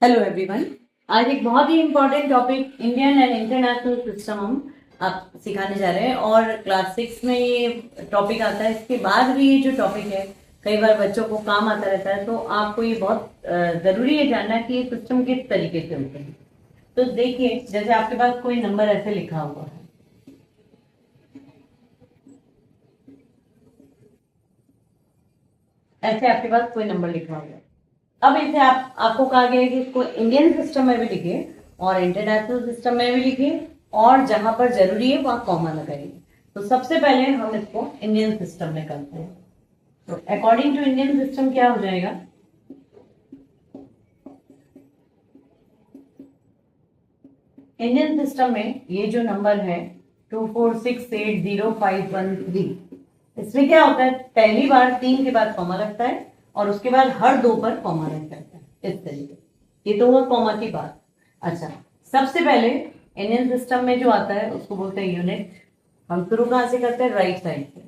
Hello everyone. आज एक बहुत ही important topic Indian and international system हम आप सिखाने जा रहे हैं और क्लास 6 में ये टॉपिक आता है। इसके बाद भी ये जो टॉपिक है कई बार बच्चों को काम आता रहता है, तो आपको ये बहुत जरूरी है जानना कि ये सिस्टम किस तरीके से होते हैं। तो देखिए, जैसे आपके पास कोई नंबर ऐसे लिखा हुआ है, ऐसे आपके पास कोई नंबर लिखा हुआ है। अब इसे आपको कहा गया है कि इसको इंडियन सिस्टम में भी लिखिए और इंटरनेशनल सिस्टम में भी लिखिए, और जहां पर जरूरी है वहां कॉमा लगाइए। तो सबसे पहले हम इसको इंडियन सिस्टम में करते हैं। तो अकॉर्डिंग टू इंडियन सिस्टम क्या हो जाएगा, इंडियन सिस्टम में ये जो नंबर है 2468051 इसमें क्या होता है, पहली बार 3 के बाद कॉमा लगता है और उसके बाद हर 2 पर कॉमा लग जाता है, इस तरीके। ये तो हुआ कॉमा की बात। अच्छा, सबसे पहले इंडियन सिस्टम में जो आता है उसको बोलते हैं यूनिट। हम शुरू कहाँ से करते हैं, राइट साइड से।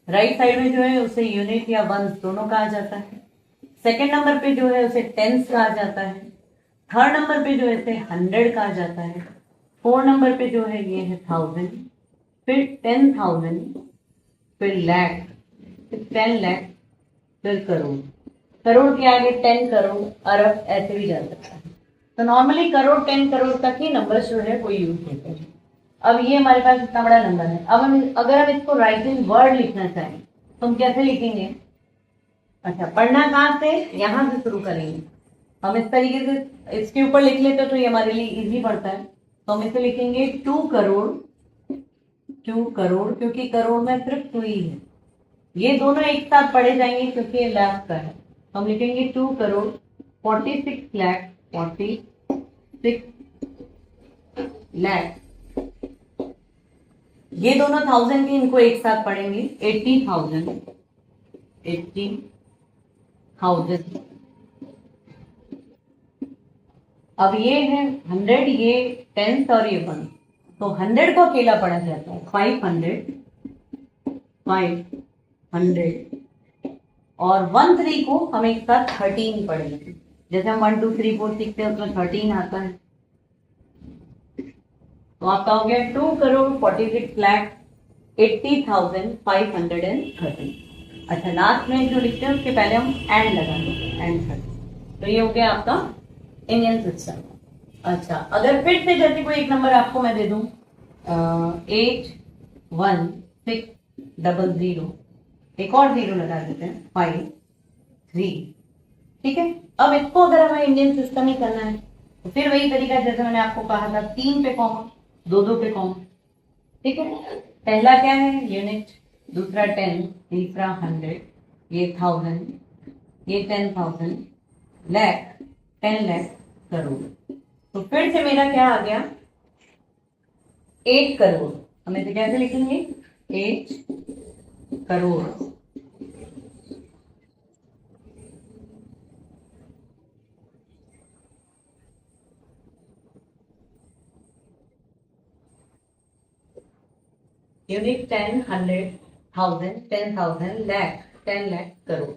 राइट साइड में जो है उसे यूनिट या वंस दोनों कहा जाता है। सेकेंड नंबर पे जो है उसे टेंस कहा जाता है। थर्ड नंबर पे जो है इसे 100 कहा जाता है। फोर्थ नंबर पे जो है ये है 1000, फिर 10,000, फिर लाख, फिर 10 लाख, फिर करोड़। करोड़ के आगे 10 करोड़, अरब ऐसे भी जा सकता है। तो नॉर्मली करोड़ 10 करोड़ तक ही नंबर जो है वो यूज होते हैं। अब ये हमारे पास इतना बड़ा नंबर है। अब हम अगर हम इसको राइट इन वर्ड लिखना चाहें तो हम कैसे लिखेंगे। अच्छा, पढ़ना कहाँ से, यहाँ से शुरू करेंगे। हम इस तरीके से इसके ऊपर लिख लेते तो ये हमारे लिए इजी पड़ता है। तो हम इसे लिखेंगे 2 करोड़, 2 करोड़, क्योंकि करोड़ में सिर्फ 2 ही है। ये दोनों एक साथ पढ़े जाएंगे क्योंकि ये लाख का है। हम लिखेंगे 2 करोड़ 46 लाख, 46 लाख। ये दोनों 1000 के, इनको एक साथ पढ़ेंगे 80,000, 80,000। अब ये है 100, ये 10 और ये 1, तो 100 को अकेला पढ़ा जाता है 500, 500। और 1 3 को हम एक साथ 13 पढ़ेंगे। जैसे हम 1 2 3 4 सीखते हैं उसमें 13 आता है। तो आपका हो गया 2 करोड़ 46 लाख 80,513। अच्छा, लास्ट में जो लिखते हैं उसके पहले हम एंड लगा देंगे, एंड 30। तो ये हो गया आपका इंडियन सिस्टम। अच्छा, अगर फिर से जैसे कोई एक नंबर आपको मैं दे दूं 816000, एक और 0 लगा देते हैं 53। ठीक है। अब इसको अगर हमें इंडियन सिस्टम ही करना है तो फिर वही तरीका जैसे मैंने आपको कहा था, 3 पे कॉमा, 2 2 पे कॉमा। ठीक है। पहला क्या है, यूनिट। दूसरा 10, तीसरा 100, ये 1000, ये 10,000, लाख, 10 लाख, करोड़। तो फिर से मेरा क्या आ गया, 8 करोड़। हम इसे कैसे लिखेंगे, 8 करोड़। यूनिट 10, 100, 1000, 10,000, लाख, 10 लाख, करोड़।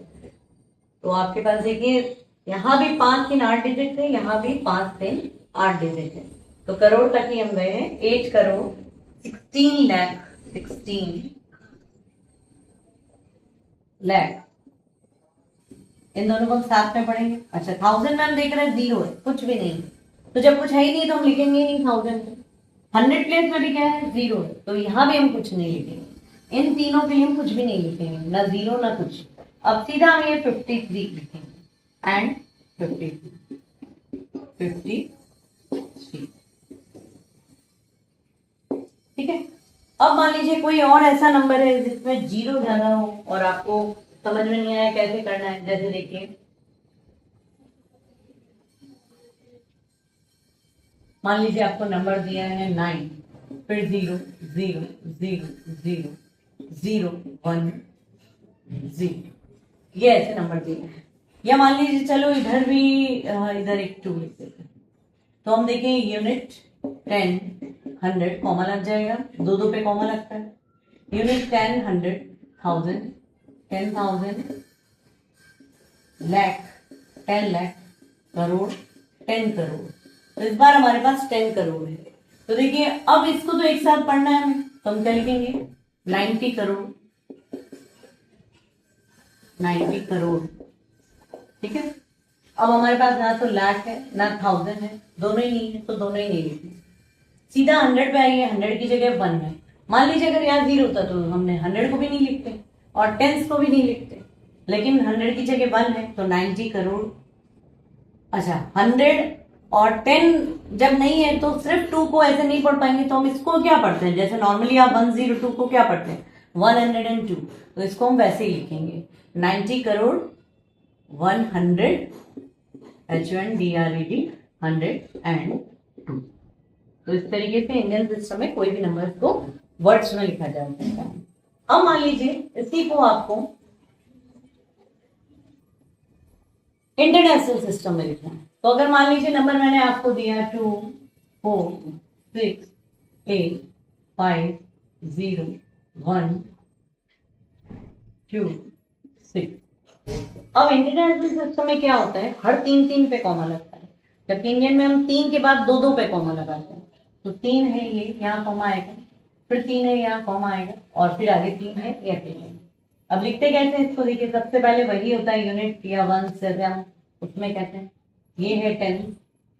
तो आपके पास देखिए, यहां भी 5 3 8 डिजिट थे, यहां भी 5 3 8 डिजिट है। तो करोड़ तक ही हम गए हैं। 8 करोड़ 16 लाख, 16 लाख। इन दोनों को हम साथ में पढ़ेंगे। अच्छा, 1000 में हम देख रहे हैं 0 है, कुछ भी नहीं। तो जब कुछ है ही नहीं तो हम लिखेंगे नहीं 1000 में। 100 प्लेस में भी क्या है, 0 है, तो यहां भी हम कुछ नहीं लिखेंगे। इन तीनों के लिए हम कुछ भी नहीं लिखेंगे, ना 0 ना कुछ। अब सीधा हम ये 53 लिखेंगे एंड 53, 53। ठीक है। अब मान लीजिए कोई और ऐसा नंबर है जिसमें 0 ज्यादा हो और आपको समझ में नहीं आया कैसे करना है। जैसे देखिए, मान लीजिए आपको नंबर दिया है 9, फिर 0 0 0 0 0 1 0, ये ऐसे नंबर दिए हैं। या मान लीजिए चलो इधर भी इधर एक 2 लिख देते हैं। तो हम देखें यूनिट 10, 100, कॉमा लग जाएगा, 2 2 पे कॉमा लगता है। यूनिट 10, 100, 1000, 10,000, लाख, 10 लाख, करोड़, 10 करोड़। तो इस बार हमारे पास 10 करोड़ है। तो देखिए अब इसको तो एक साथ पढ़ना है हमें, तो हम क्या लिखेंगे 90 करोड़, 90 करोड़। ठीक है, अब हमारे पास ना तो लाख है ना 1000 है, दोनों ही नहीं है, तो दोनों ही नहीं लिखेंगे। सीधा 100 पे आइए, 100 की जगह 1 है। मान लीजिए अगर यहाँ 0 होता तो हमने 100 को भी नहीं लिखते और 10 को भी नहीं लिखते, लेकिन 100 की जगह 1 है तो 90 करोड़। अच्छा 100 और 10 जब नहीं है तो सिर्फ 2 को ऐसे नहीं पढ़ पाएंगे, तो हम इसको क्या पढ़ते हैं, जैसे नॉर्मली आप 102 को क्या पढ़ते हैं 102, तो इसको हम वैसे ही लिखेंगे 90 करोड़ 100 HUNDRED 102। तो इस तरीके से इंडियन सिस्टम में कोई भी नंबर को वर्ड्स में लिखा जा सकता है। अब मान लीजिए इसी को आपको इंटरनेशनल सिस्टम में लिखना है, तो अगर मान लीजिए नंबर मैंने आपको दिया 2 4 6 8 5 0 1 2 6। अब इंटरनेशनल सिस्टम में क्या होता है, हर 3 पे कॉमा लगता है, जबकि इंडियन में हम 3 के बाद 2 पे कॉमा लगाते हैं। तो 3 है ये, यहाँ कॉमा आएगा, फिर 3 है यहाँ कॉमा आएगा, और फिर आगे 3 है या 3 है। अब लिखते कैसे हैं इसको, देखिए सबसे पहले वही होता है यूनिट या वन से उसमें कहते हैं, ये है 10,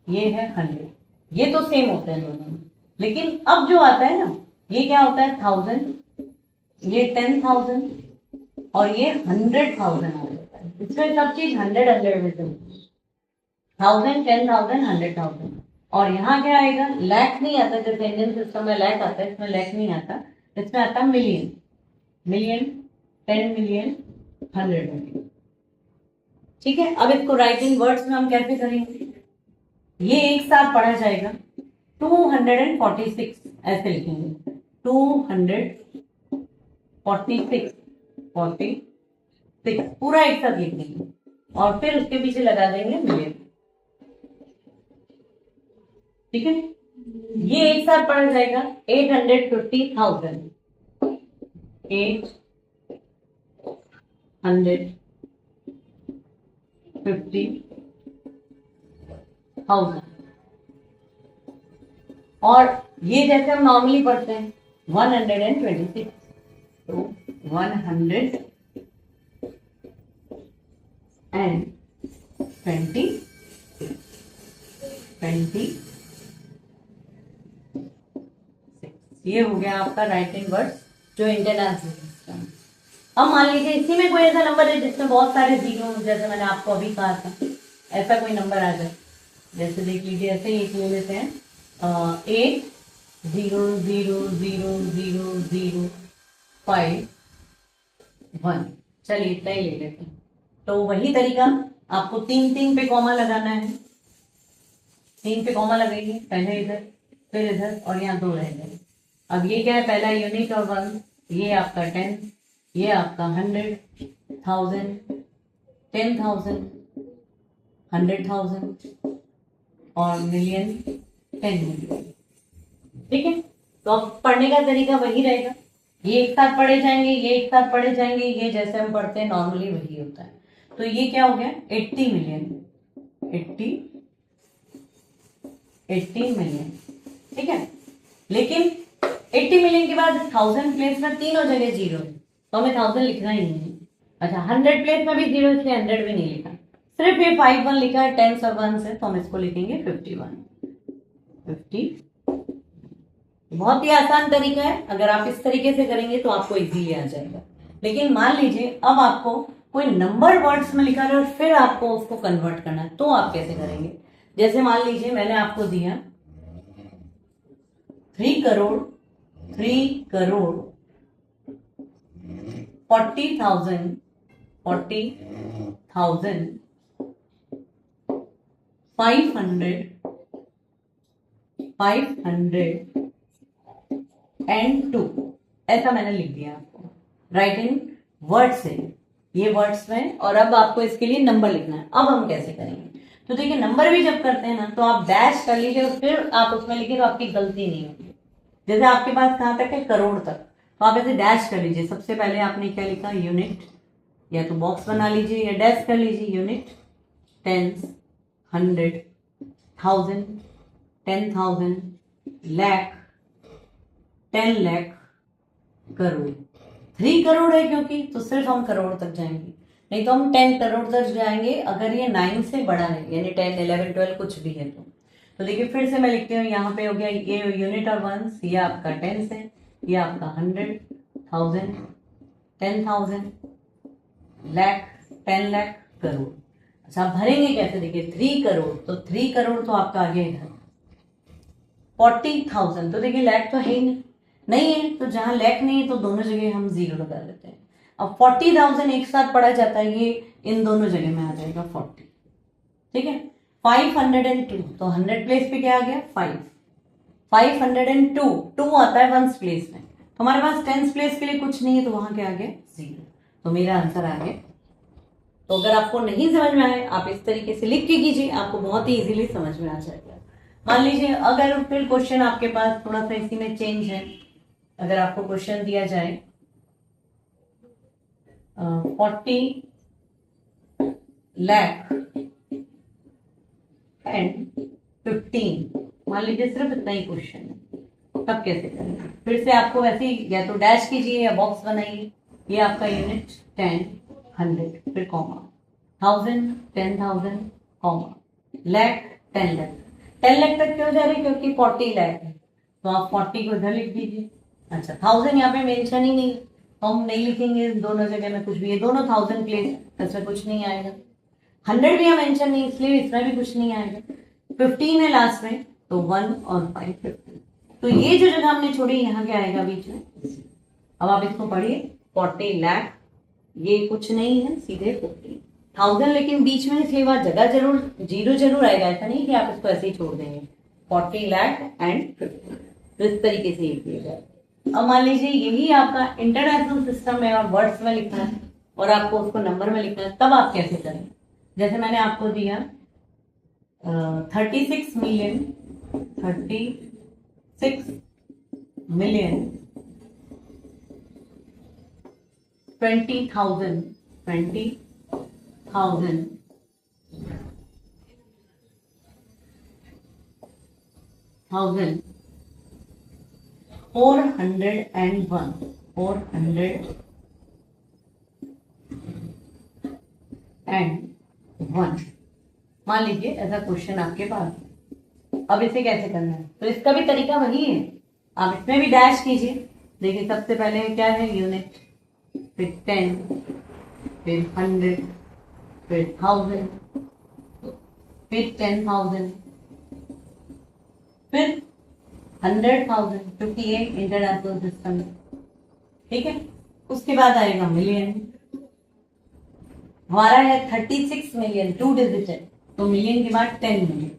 ये है 100, ये तो सेम होते हैं दोनों में। लेकिन अब जो आता है ना, ये क्या होता है 1000, ये 10,000 और ये 100,000 आ जाता है। इसमें सब चीज 100 में चलती है, 1000 10,000 100,000। और यहाँ क्या आएगा, लाख नहीं आता, जैसे इंडियन सिस्टम में लाख आता है, इसमें लाख नहीं आता, इसमें आता मिलियन, मिलियन 10 मिलियन 100 मिलियन। ठीक है, अब इसको राइटिंग वर्ड्स में हम कैसे करेंगे, ये एक साथ पढ़ा जाएगा 246 ऐसे लिखेंगे 246 46 पूरा एक साथ लिख देंगे और फिर उसके पीछे लगा देंगे मिलियन। ठीक है, ये एक साथ पढ़ा जाएगा 850,000 850,000। और ये जैसे हम नॉर्मली पढ़ते हैं 126, तो 126। ये हो गया आपका राइटिंग वर्ड जो इंटरनेशनल सिस्टम। अब मान लीजिए इसी में कोई ऐसा नंबर है जिसमें बहुत सारे जीरो, जैसे मैंने आपको अभी कहा था, ऐसा कोई नंबर आ जाए, जैसे देख लीजिए ऐसे ही ले लेते हैं 8000005 चलिए इतना ही ले लेते हैं। तो वही तरीका आपको 3 पे कॉमा लगाना है, 3 पे कॉमा लगाइए, पहले इधर फिर इधर और यहाँ 2 रह गए। अब ये क्या है, पहला यूनिट और 1, ये आपका 10, ये आपका 100, 1000, 10,000, 100,000 और मिलियन 10 मिलियन। ठीक है, तो अब पढ़ने का तरीका वही रहेगा, ये एक साथ पढ़े जाएंगे, ये एक साथ पढ़े जाएंगे, ये जैसे हम पढ़ते हैं नॉर्मली वही होता है। तो ये क्या हो गया 80 मिलियन, 80 मिलियन। ठीक है, लेकिन 80 मिलियन के बाद 1000 प्लेस में तीनों जगह जीरो है, तो हमें 1000 लिखना ही नहीं है। अच्छा 100 प्लेस में भी जीरो, इसलिए 100 भी नहीं लिखा, सिर्फ ये 51 लिखा है 10 और 1 से, तो हम इसको लिखेंगे 51। बहुत ही आसान तरीका है, अगर आप इस तरीके से करेंगे तो आपको इजीली आ जाएगा। लेकिन मान लीजिए अब आपको कोई नंबर वर्ड्स में लिखा है और फिर आपको उसको कन्वर्ट करना है, तो आप कैसे करेंगे। जैसे मान लीजिए मैंने आपको दिया 3 करोड़ 40,000 502 ऐसा मैंने लिख दिया आपको राइटिंग वर्ड से, ये वर्ड्स में। और अब आपको इसके लिए नंबर लिखना है। अब हम कैसे करेंगे, तो देखिए नंबर भी जब करते हैं ना तो आप डैश कर लीजिए और फिर आप उसमें लिखिए तो आपकी गलती नहीं होगी। जैसे आपके पास कहां तक है, करोड़ तक, तो आप ऐसे डैश कर लीजिए। सबसे पहले आपने क्या लिखा, यूनिट, या तो बॉक्स बना लीजिए या डैश कर लीजिए, unit, tens, 100, 1000, 10,000, lakh, 10 lakh, crore. 3 crore है क्योंकि, तो सिर्फ हम करोड़ तक जाएंगे, नहीं तो हम 10 करोड़ तक जाएंगे अगर ये 9 से बड़ा है, यानी 10, 11, 12 कुछ भी है तो देखिए फिर से मैं लिखती हूँ, यहाँ पे हो गया ये यूनिट और वंस, ये आपका टेंस है, ये आपका 100, 1000, 10,000, लाख, 10 लाख, करोड़। अच्छा आप भरेंगे कैसे, देखिए 3 करोड़, तो 3 करोड़ तो आपका आ गया इधर। 40,000, तो देखिए लाख तो है ही नहीं है, तो जहां लाख नहीं है तो दोनों जगह हम 0 लगा देते हैं। अब 40,000 एक साथ पढ़ा जाता है, ये इन दोनों जगह में आ जाएगा 40, ठीक है। 502, तो 100 प्लेस पे क्या आ गया 5, 502, 2 आता है वंस प्लेस में, तो हमारे पास टेंस प्लेस के लिए कुछ नहीं है, तो वहां क्या आ गया 0, तो मेरा आंसर आ गया। तो अगर आपको नहीं समझ में आए, आप इस तरीके से लिख के कीजिए, आपको बहुत ही इजीली समझ में आ जाएगा। मान लीजिए अगर फिर क्वेश्चन आपके पास थोड़ा सा इसी में चेंज है, अगर आपको क्वेश्चन दिया जाए 40 लाख एंड 15, मान लीजिए सिर्फ इतना ही क्वेश्चन है, तब कैसे करेंगे। फिर से आपको वैसे ही या तो डैश कीजिए या बॉक्स बनाइए, ये आपका यूनिट 10, 100, फिर कॉमा, 1000, 10,000, कॉमा, लाख, 10 लाख। 10 लाख तक क्यों जा रहे हैं, क्योंकि 40 लाख है, तो आप 40 को इधर लिख दीजिए। अच्छा 1000 यहाँ पे मेंशन ही नहीं, तो हम नहीं लिखेंगे दोनों जगह में कुछ भी, ये दोनों 1000 प्लेस, इसमें कुछ नहीं आएगा। 100 भी यहाँ मेंशन नहीं, इसलिए इसमें भी कुछ नहीं आएगा। 15 है लास्ट में, तो 1 और 5, 15, तो ये जो जगह हमने छोड़ी यहाँ क्या आएगा बीच में। अब आप इसको पढ़िए, 40 लाख, ये कुछ नहीं है, सीधे 40,000, लेकिन बीच में इसलिए वहां जगह जरूर 0 जरूर आएगा, ऐसा नहीं कि आप इसको ऐसे ही छोड़ देंगे। 40 लाख एंड 15, तो इस तरीके से ये किया जाए। अब मान लीजिए यही आपका इंटरनेशनल सिस्टम है और वर्ड्स में लिखना है और आपको उसको नंबर में लिखना है, तब आप कैसे करें। जैसे मैंने आपको दिया 36 मिलियन 20,000 401, 401, मान लीजिए ऐसा क्वेश्चन आपके पास। अब इसे कैसे करना है, तो इसका भी तरीका वही है, आप इसमें भी डैश कीजिए। देखिए सबसे पहले क्या है यूनिट, फिर 10, फिर 100, फिर 1000, फिर 10,000, फिर 100,000, क्योंकि ये इंटरनेशनल सिस्टम है, ठीक है। उसके बाद आएगा मिलियन, हमारा है 36 मिलियन, 2 डिजिट है, तो मिलियन के बाद 10 मिलियन,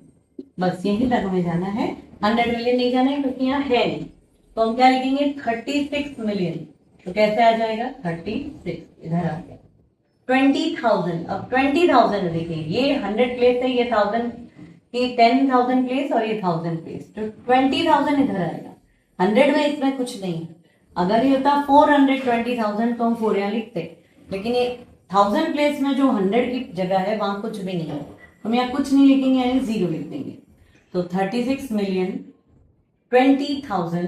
बस यही तक हमें जाना है, 100 मिलियन नहीं जाना है क्योंकि यहाँ है नहीं, तो हम क्या लिखेंगे 36 मिलियन, तो कैसे आ जाएगा 36, इधर आ गया। 20,000, अब 20,000 देखिए ये 100 प्लेस है, ये 1000 की 10,000 प्लेस और ये 1000 प्लेस, तो 20,000 इधर आएगा। 100 में इसमें कुछ नहीं है, अगर ये होता 420,000 तो हम 4 यहाँ लिखते, लेकिन ये 1000 प्लेस में जो 100 की जगह है वहां कुछ भी नहीं है, हम यहाँ कुछ नहीं लिखेंगे, यानी 0 लिख देंगे। तो 36 मिलियन 20,000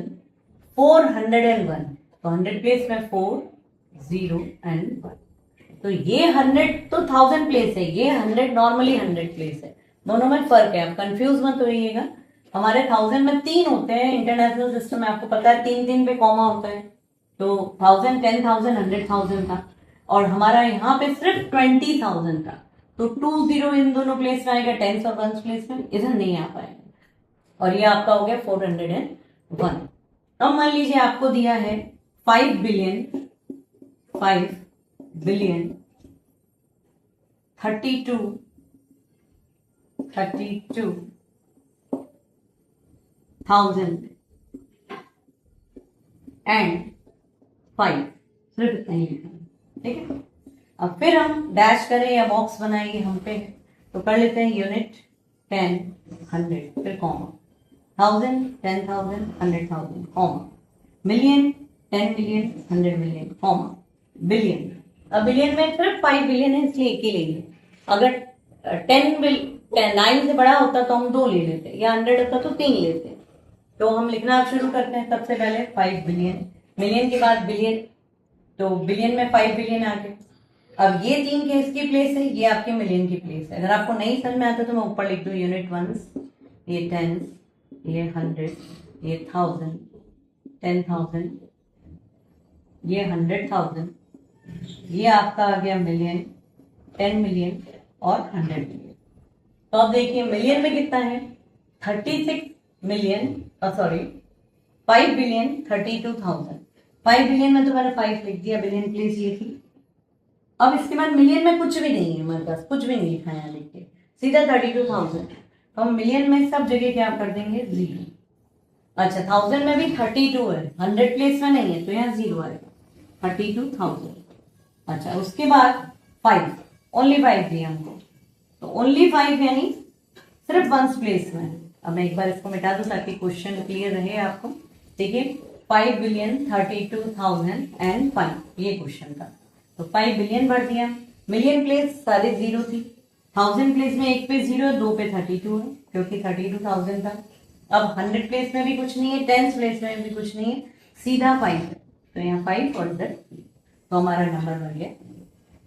401, तो 100 प्लेस में 4, 0 एंड 1, तो ये 100 तो 1000 प्लेस है, ये 100 नॉर्मली 100 प्लेस है, दोनों में फर्क है, आप कंफ्यूज मत होइएगा। हमारे 1000 में 3 होते हैं, इंटरनेशनल सिस्टम में आपको पता है 3 पे कॉमा होता है, तो 1000, 10,000, 100,000 था, और हमारा यहाँ पे सिर्फ 20,000 था, तो 2 0 इन दोनों प्लेस में आएगा, 10 और 1 प्लेस में, इधर नहीं आ पाएगा, और ये आपका हो गया 401। अब मान लीजिए आपको दिया है 5 बिलियन 32,000 एंड 5, सिर्फ इतना ही लिखा, ठीक है। अब फिर हम डैश करें या बॉक्स बनाएंगे हम पे, तो कर लेते हैं यूनिट 10, 100, फिर comma, 1000, 10,000, 100,000, comma, million, 10 million, 100 million, comma, billion. अब बिलियन में सिर्फ 5 बिलियन है, इसलिए एक ही लेंगे। अगर 9 से बड़ा होता तो हम 2 ले लेते, या 100 होता तो 3 लेते। तो हम लिखना शुरू करते हैं। सबसे पहले 5 बिलियन, मिलियन के बाद बिलियन, तो बिलियन में 5 बिलियन आ गए। अब ये 3 किसकी प्लेस है, ये आपके मिलियन की प्लेस है। अगर आपको नहीं समझ में आता तो मैं ऊपर लिख दूं यूनिट वंस, ये टेंस, ये 100, ये 1000, 10,000, ये 100,000, ये आपका आ गया मिलियन, 10 मिलियन और 100 मिलियन। तो अब देखिए मिलियन में कितना है, 36 मिलियन, सॉरी 5 बिलियन 32,000। 5 बिलियन में तो मैंने 5 लिख दिया, बिलियन प्लेस ये थी। अब इसके बाद मिलियन में कुछ भी नहीं है हमारे पास, कुछ भी नहीं लिखा है यहाँ देखिए, सीधा 32,000। तो हम मिलियन में सब जगह क्या कर देंगे, 0। अच्छा 1000 में भी 32 है, 100 प्लेस में नहीं है तो यहाँ 0 आएगा, 32,000। अच्छा उसके बाद 5, ओनली 5 दिया हमको, तो ओनली 5 यानी सिर्फ वंस प्लेस में है। अब मैं एक बार इसको मिटा दूं ताकि क्वेश्चन क्लियर रहे आपको। देखिए 5 बिलियन 32,005, ये क्वेश्चन था। तो 5 बिलियन भर दिया, मिलियन प्लेस सारे 0 थी, 1000 प्लेस में एक पे 0 है, 2 पे 32 है क्योंकि 32,000 था। अब 100 प्लेस में भी कुछ नहीं है, 10 प्लेस में भी कुछ नहीं है, सीधा 5 है, तो यहाँ 5 और इधर, तो हमारा नंबर बन गया।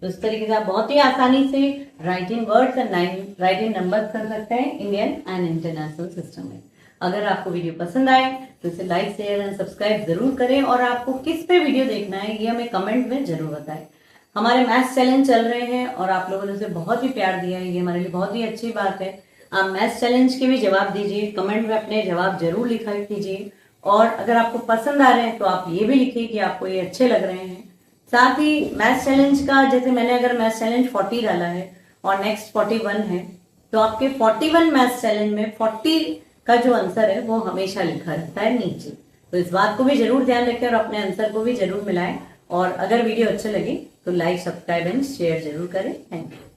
तो इस तरीके से आप बहुत ही आसानी से writing words and writing numbers कर सकते हैं इंडियन एंड इंटरनेशनल सिस्टम में। अगर आपको वीडियो पसंद आए तो इसे लाइक शेयर एंड सब्सक्राइब जरूर करें, और आपको किस पे वीडियो देखना है ये हमें कमेंट में जरूर बताएं। हमारे मैथ्स चैलेंज चल रहे हैं और आप लोगों ने उसे बहुत ही प्यार दिया है, ये हमारे लिए बहुत ही अच्छी बात है। आप मैथ्स चैलेंज के भी जवाब दीजिए, कमेंट में अपने जवाब जरूर लिखा कीजिए, और अगर आपको पसंद आ रहे हैं तो आप ये भी लिखिए कि आपको ये अच्छे लग रहे हैं। साथ ही मैथ्स चैलेंज का, जैसे मैंने अगर मैथ्स चैलेंज 40 डाला है और नेक्स्ट 41 है, तो आपके 41 मैथ्स चैलेंज में 40 का जो आंसर है वो हमेशा लिखा रहता है नीचे। तो इस बात को भी जरूर ध्यान रखें और अपने आंसर को भी जरूर मिलाएं। और अगर वीडियो अच्छा लगे तो लाइक, सब्सक्राइब एंड शेयर जरूर करें। Thank you.